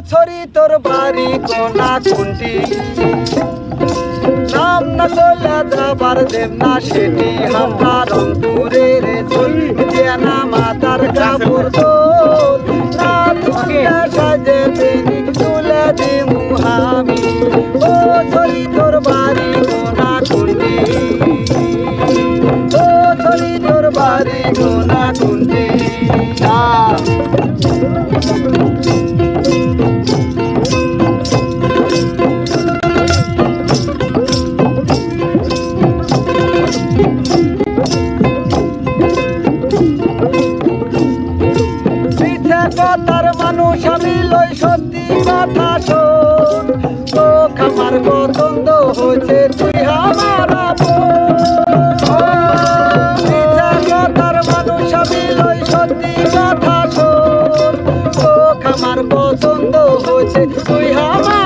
ছড়ি তোর বাড়ি কোনা কোনটি নাম না করলে যাবার দেব না সেটি আমরা রংপুরে রে চলি জানা মাতার কাপড় দোল না তুলে সাজে তিনি তুলে দিমু আমি ও ছড়ি তোর বাড়ি কোনা কোনটি ও ছড়ি তোর বাড়ি কোনা কোনটি কথার মানুষ আমি লই সত্যি কথা শোন তো আমার পছন্দ হয়েছে তুই আমার কথার মানুষ আমি লই সত্যি কথা শোন তো আমার পছন্দ হয়েছে তুই আমার